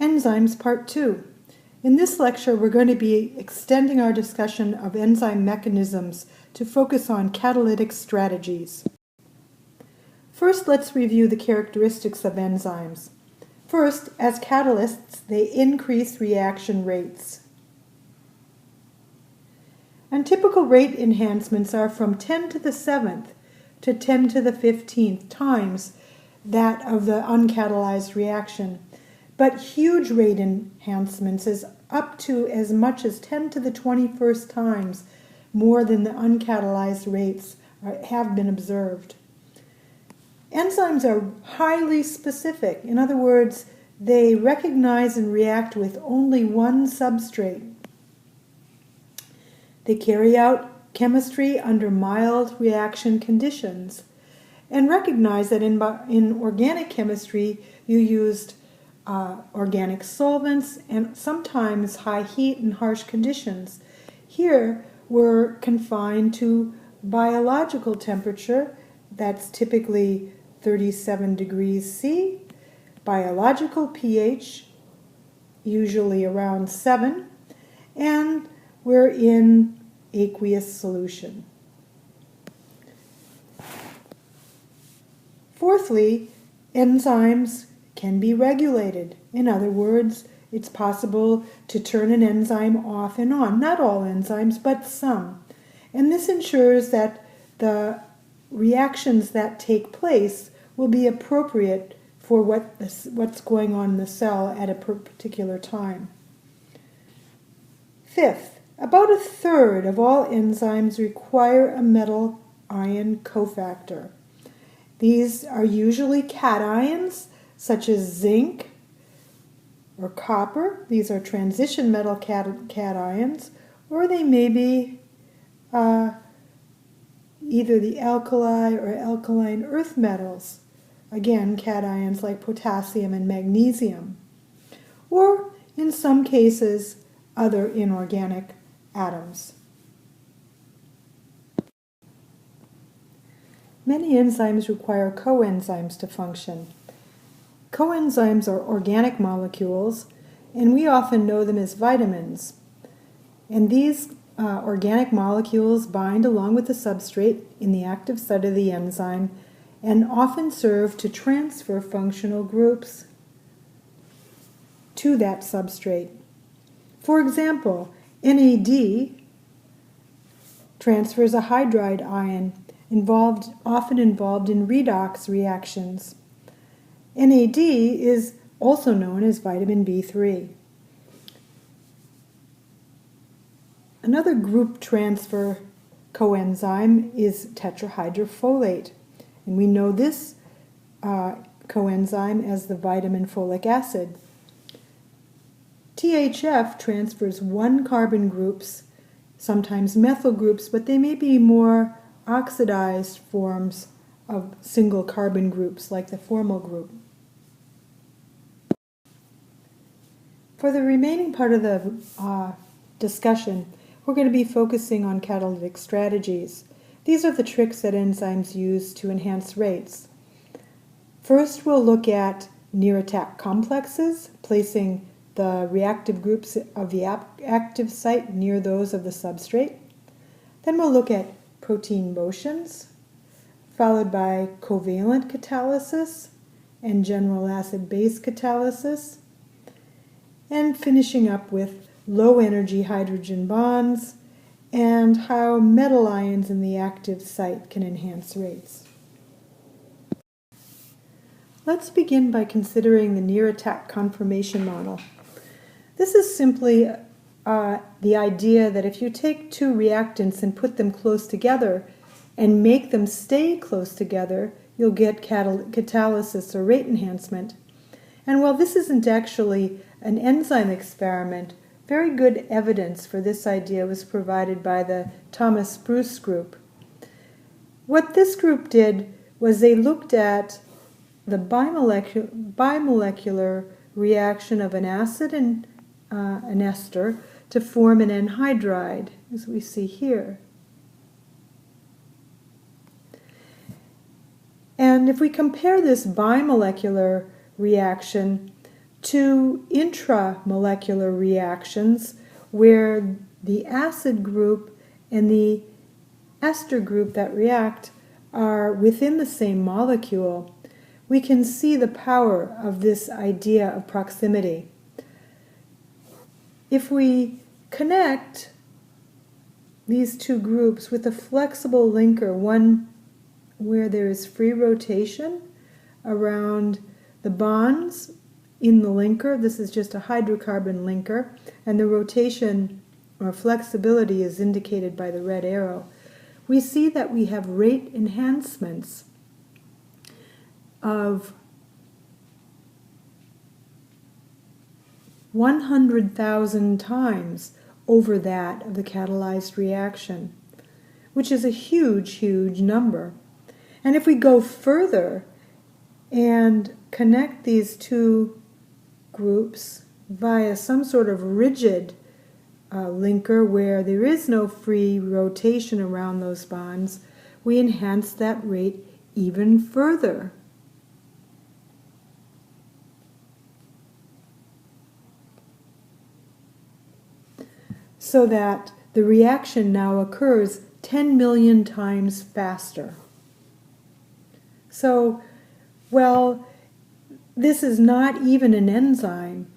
Enzymes Part 2. In this lecture, we're going to be extending our discussion of enzyme mechanisms to focus on catalytic strategies. First, let's review the characteristics of enzymes. First, as catalysts, they increase reaction rates. And typical rate enhancements are from 10 to the 7th to 10 to the 15th times that of the uncatalyzed reaction. But huge rate enhancements is up to as much as 10 to the 21st times more than the uncatalyzed rates have been observed. Enzymes are highly specific. In other words, they recognize and react with only one substrate. They carry out chemistry under mild reaction conditions and recognize that in organic chemistry you used organic solvents and sometimes high heat and harsh conditions. Here we're confined to biological temperature, that's typically 37 degrees C, biological pH, usually around 7, and we're in aqueous solution. Fourthly, enzymes can be regulated. In other words, it's possible to turn an enzyme off and on. Not all enzymes, but some. And this ensures that the reactions that take place will be appropriate for what's going on in the cell at a particular time. Fifth, about a third of all enzymes require a metal ion cofactor. These are usually cations, such as zinc or copper. These are transition metal cations, or they may be either the alkali or alkaline earth metals, again cations like potassium and magnesium, or in some cases other inorganic atoms. Many enzymes require coenzymes to function. Coenzymes are organic molecules, and we often know them as vitamins. And these organic molecules bind along with the substrate in the active site of the enzyme and often serve to transfer functional groups to that substrate. For example, NAD transfers a hydride ion often involved in redox reactions. NAD is also known as vitamin B3. Another group transfer coenzyme is tetrahydrofolate, and we know this coenzyme as the vitamin folic acid. THF transfers one carbon groups, sometimes methyl groups, but they may be more oxidized forms of single carbon groups like the formyl group. For the remaining part of the discussion, we're going to be focusing on catalytic strategies. These are the tricks that enzymes use to enhance rates. First, we'll look at near-attack complexes, placing the reactive groups of the active site near those of the substrate. Then we'll look at protein motions, followed by covalent catalysis and general acid-base catalysis, and finishing up with low-energy hydrogen bonds and how metal ions in the active site can enhance rates. Let's begin by considering the near-attack conformation model. This is simply the idea that if you take two reactants and put them close together and make them stay close together, you'll get catalysis or rate enhancement. And while this isn't actually an enzyme experiment, very good evidence for this idea was provided by the Thomas Spruce group. What this group did was they looked at the bimolecular reaction of an acid and an ester to form an anhydride, as we see here. And if we compare this bimolecular reaction to intramolecular reactions where the acid group and the ester group that react are within the same molecule, we can see the power of this idea of proximity. If we connect these two groups with a flexible linker, one where there is free rotation around the bonds in the linker, this is just a hydrocarbon linker, and the rotation or flexibility is indicated by the red arrow, we see that we have rate enhancements of 100,000 times over that of the catalyzed reaction, which is a huge, huge number. And if we go further and connect these two groups via some sort of rigid linker where there is no free rotation around those bonds, we enhance that rate even further. So that the reaction now occurs 10 million times faster. So, well, this is not even an enzyme.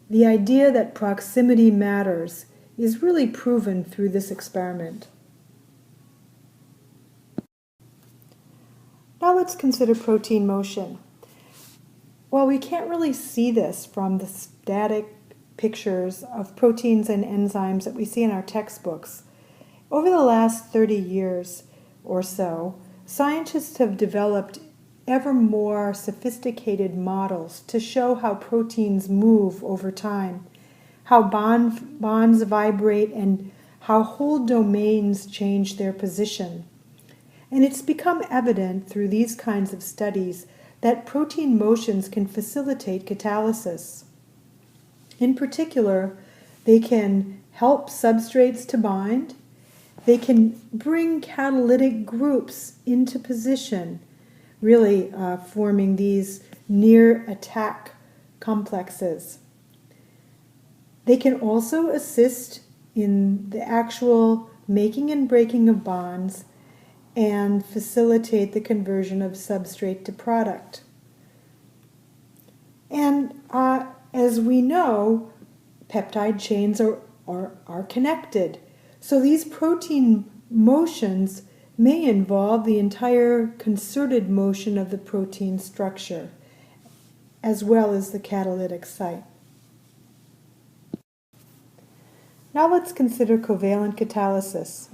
The idea that proximity matters is really proven through this experiment. Now let's consider protein motion. Well, we can't really see this from the static pictures of proteins and enzymes that we see in our textbooks. Over the last 30 years or so, scientists have developed ever more sophisticated models to show how proteins move over time, how bonds vibrate, and how whole domains change their position. And it's become evident through these kinds of studies that protein motions can facilitate catalysis. In particular, they can help substrates to bind. They can bring catalytic groups into position, really forming these near attack complexes. They can also assist in the actual making and breaking of bonds and facilitate the conversion of substrate to product. And as we know, peptide chains are connected. So these protein motions may involve the entire concerted motion of the protein structure, as well as the catalytic site. Now let's consider covalent catalysis.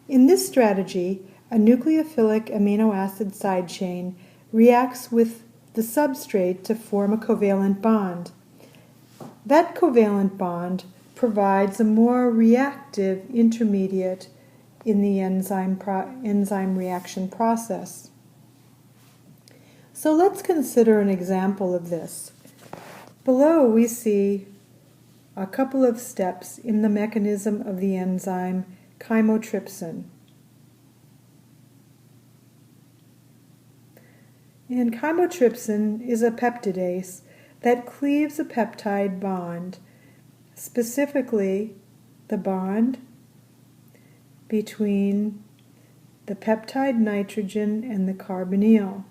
In this strategy, a nucleophilic amino acid side chain reacts with the substrate to form a covalent bond. That covalent bond provides a more reactive intermediate in the enzyme reaction process. So let's consider an example of this. Below we see a couple of steps in the mechanism of the enzyme chymotrypsin. And chymotrypsin is a peptidase that cleaves a peptide bond, specifically the bond between the peptide nitrogen and the carbonyl.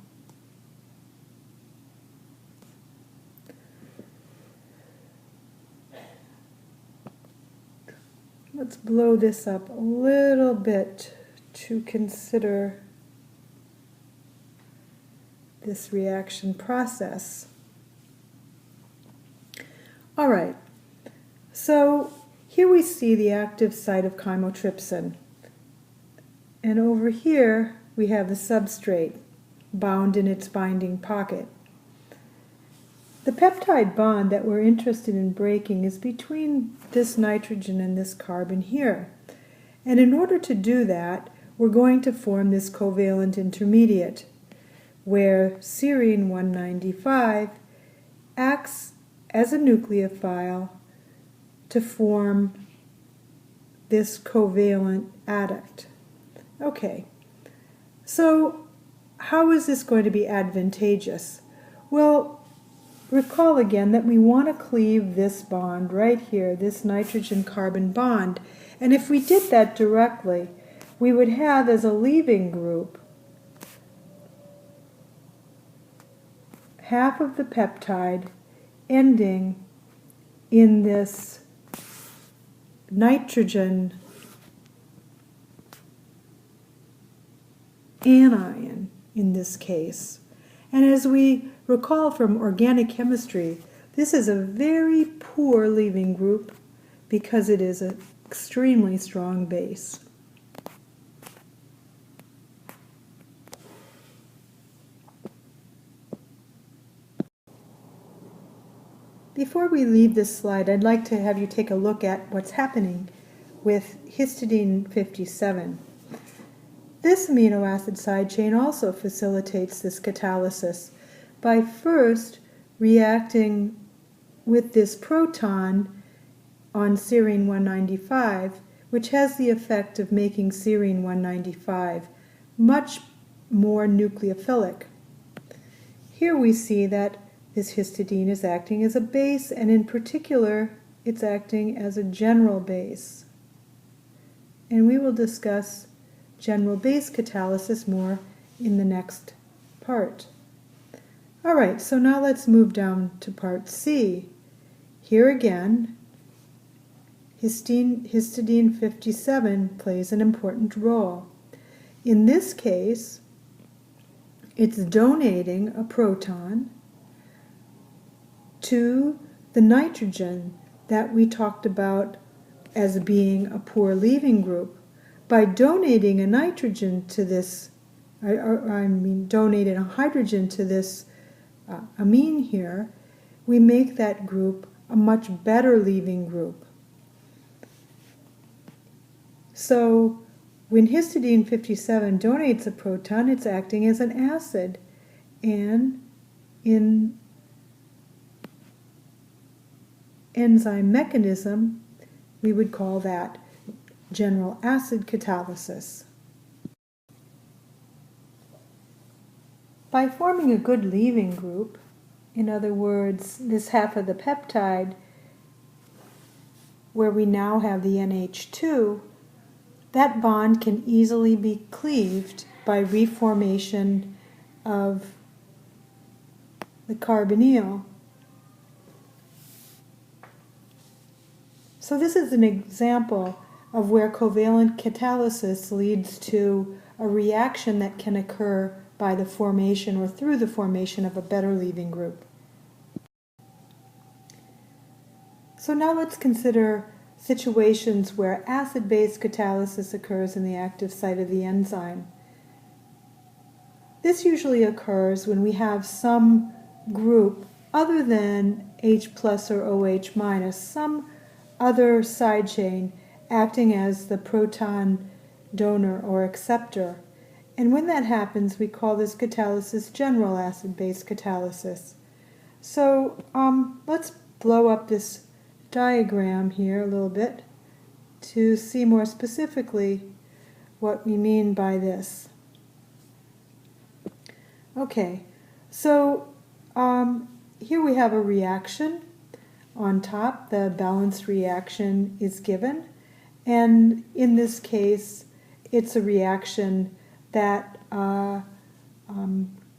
Let's blow this up a little bit to consider this reaction process. All right, so here we see the active site of chymotrypsin. And over here we have the substrate bound in its binding pocket. The peptide bond that we're interested in breaking is between this nitrogen and this carbon here. And in order to do that, we're going to form this covalent intermediate, where serine 195 acts as a nucleophile to form this covalent adduct. Okay, so how is this going to be advantageous? Well, recall again that we want to cleave this bond right here, this nitrogen-carbon bond. And if we did that directly, we would have as a leaving group half of the peptide ending in this nitrogen anion in this case. And as we recall from organic chemistry, this is a very poor leaving group because it is an extremely strong base. Before we leave this slide, I'd like to have you take a look at what's happening with histidine 57. This amino acid side chain also facilitates this catalysis by first reacting with this proton on serine 195, which has the effect of making serine 195 much more nucleophilic. Here we see that this histidine is acting as a base, and in particular, it's acting as a general base. And we will discuss general base catalysis more in the next part. All right, so now let's move down to part C. Here again, histidine 57 plays an important role. In this case, it's donating a proton to the nitrogen that we talked about as being a poor leaving group. By donating a nitrogen to this, donating a hydrogen to this amine here, we make that group a much better leaving group. So when histidine 57 donates a proton, it's acting as an acid, and in enzyme mechanism, we would call that general acid catalysis. By forming a good leaving group, in other words, this half of the peptide, where we now have the NH2, that bond can easily be cleaved by reformation of the carbonyl. So this is an example of where covalent catalysis leads to a reaction that can occur by the formation or through the formation of a better leaving group. So now let's consider situations where acid-base catalysis occurs in the active site of the enzyme. This usually occurs when we have some group other than H plus or OH minus, some other side chain acting as the proton donor or acceptor. And when that happens, we call this catalysis general acid-base catalysis. So let's blow up this diagram here a little bit to see more specifically what we mean by this. Okay, so here we have a reaction. On top, the balanced reaction is given, and in this case, it's a reaction that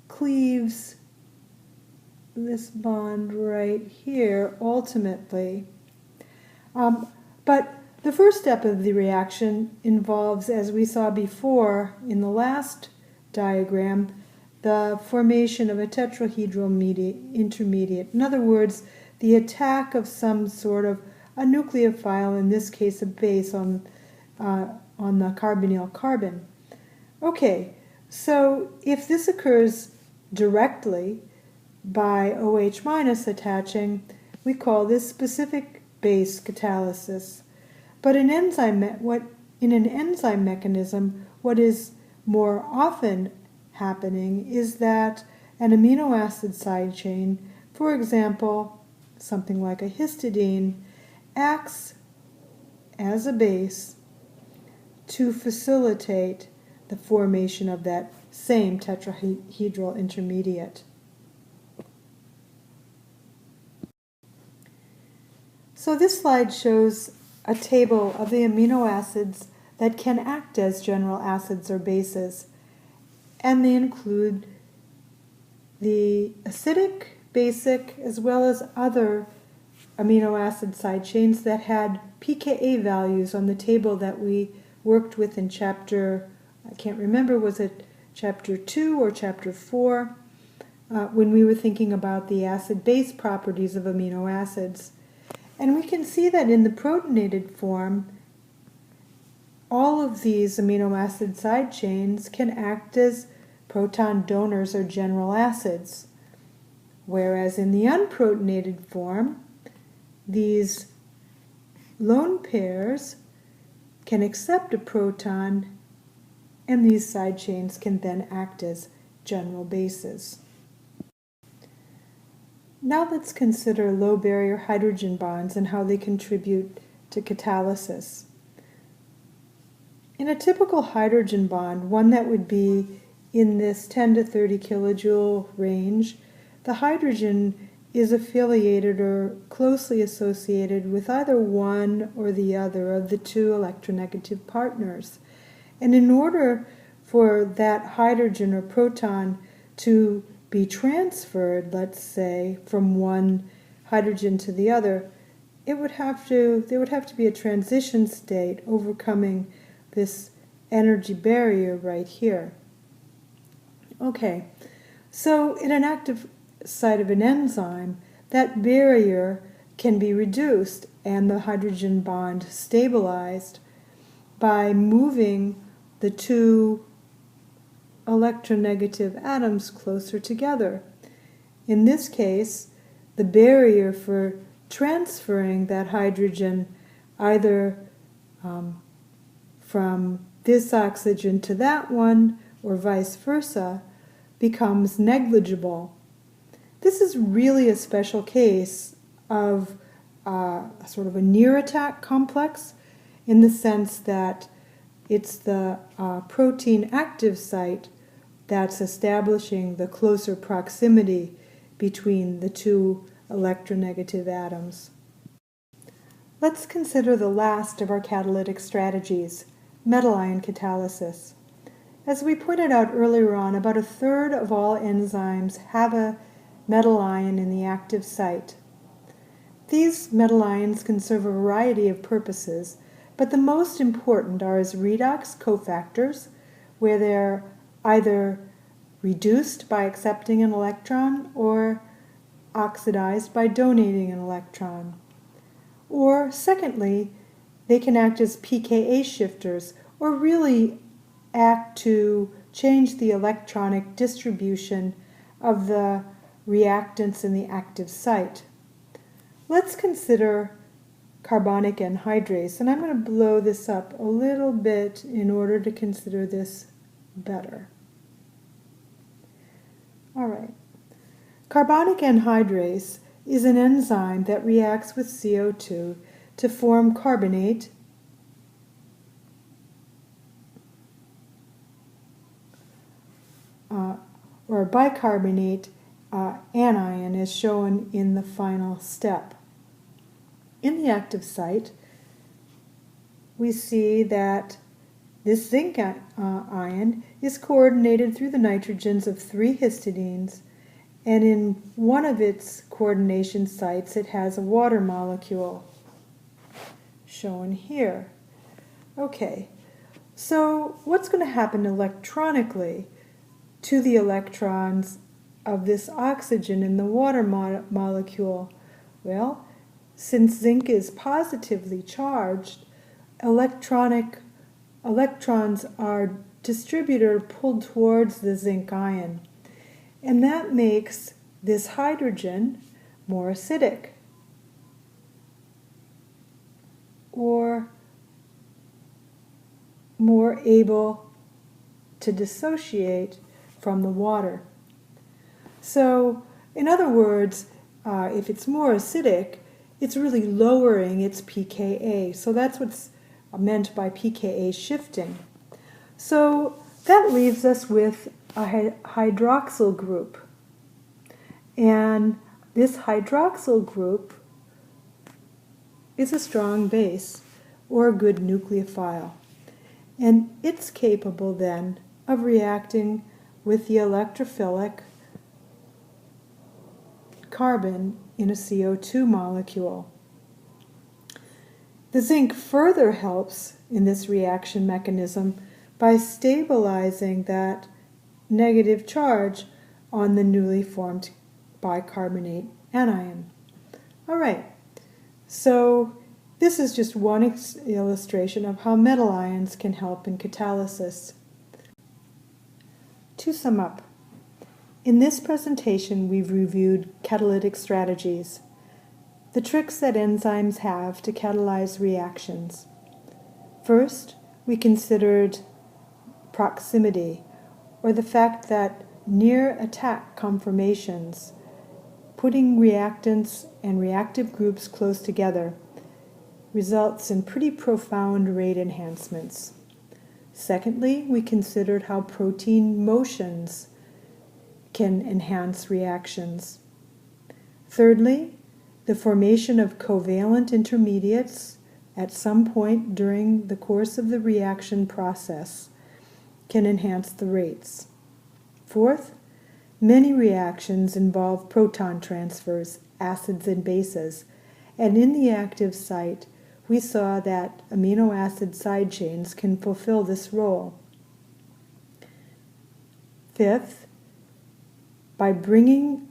cleaves this bond right here ultimately. But the first step of the reaction involves, as we saw before in the last diagram, the formation of a tetrahedral intermediate. In other words, the attack of some sort of a nucleophile, in this case a base on the carbonyl carbon. Okay, so if this occurs directly by OH minus attaching, we call this specific base catalysis. But in an enzyme mechanism, what is more often happening is that an amino acid side chain, for example, something like a histidine, acts as a base to facilitate the formation of that same tetrahedral intermediate. So this slide shows a table of the amino acids that can act as general acids or bases, and they include the acidic, basic, as well as other amino acid side chains that had pKa values on the table that we worked with in chapter, I can't remember, was it chapter 2 or chapter 4, when we were thinking about the acid-base properties of amino acids. And we can see that in the protonated form, all of these amino acid side chains can act as proton donors or general acids, whereas in the unprotonated form, these lone pairs can accept a proton, and these side chains can then act as general bases. Now let's consider low barrier hydrogen bonds and how they contribute to catalysis. In a typical hydrogen bond, one that would be in this 10 to 30 kilojoule range, the hydrogen is affiliated or closely associated with either one or the other of the two electronegative partners. And in order for that hydrogen or proton to be transferred, let's say, from one hydrogen to the other, there would have to be a transition state overcoming this energy barrier right here. Okay, so in an active site of an enzyme, that barrier can be reduced and the hydrogen bond stabilized by moving the two electronegative atoms closer together. In this case, the barrier for transferring that hydrogen either from this oxygen to that one or vice versa becomes negligible. This is really a special case of sort of a near attack complex, in the sense that it's the protein active site that's establishing the closer proximity between the two electronegative atoms. Let's consider the last of our catalytic strategies, metal ion catalysis. As we pointed out earlier on, about a third of all enzymes have a metal ion in the active site. These metal ions can serve a variety of purposes, but the most important are as redox cofactors, where they're either reduced by accepting an electron or oxidized by donating an electron. Or secondly, they can act as pKa shifters, or really act to change the electronic distribution of the reactants in the active site. Let's consider carbonic anhydrase, and I'm going to blow this up a little bit in order to consider this better. All right. Carbonic anhydrase is an enzyme that reacts with CO2 to form carbonate or bicarbonate anion, as shown in the final step. In the active site, we see that this zinc ion is coordinated through the nitrogens of 3 histidines, and in one of its coordination sites it has a water molecule, shown here. Okay, so what's going to happen electronically to the electrons of this oxygen in the water molecule? Well, since zinc is positively charged, electrons are distributed or pulled towards the zinc ion. And that makes this hydrogen more acidic, or more able to dissociate from the water. So, in other words, if it's more acidic, it's really lowering its pKa. So that's what's meant by pKa shifting. So that leaves us with a hydroxyl group. And this hydroxyl group is a strong base or a good nucleophile, and it's capable then of reacting with the electrophilic carbon in a CO2 molecule. The zinc further helps in this reaction mechanism by stabilizing that negative charge on the newly formed bicarbonate anion. All right, so this is just one illustration of how metal ions can help in catalysis. To sum up, in this presentation we've reviewed catalytic strategies, the tricks that enzymes have to catalyze reactions. First, we considered proximity, or the fact that near attack conformations, putting reactants and reactive groups close together, results in pretty profound rate enhancements. Secondly, we considered how protein motions can enhance reactions. Thirdly, the formation of covalent intermediates at some point during the course of the reaction process can enhance the rates. Fourth, many reactions involve proton transfers, acids and bases, and in the active site, we saw that amino acid side chains can fulfill this role. Fifth, by bringing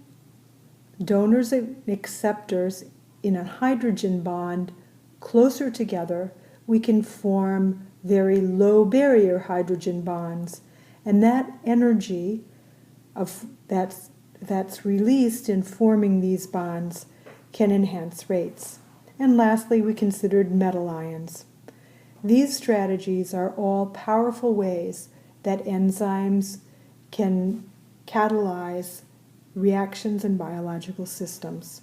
donors and acceptors in a hydrogen bond closer together, we can form very low barrier hydrogen bonds, and that energy that's released in forming these bonds can enhance rates. And lastly, we considered metal ions. These strategies are all powerful ways that enzymes can catalyze reactions in biological systems.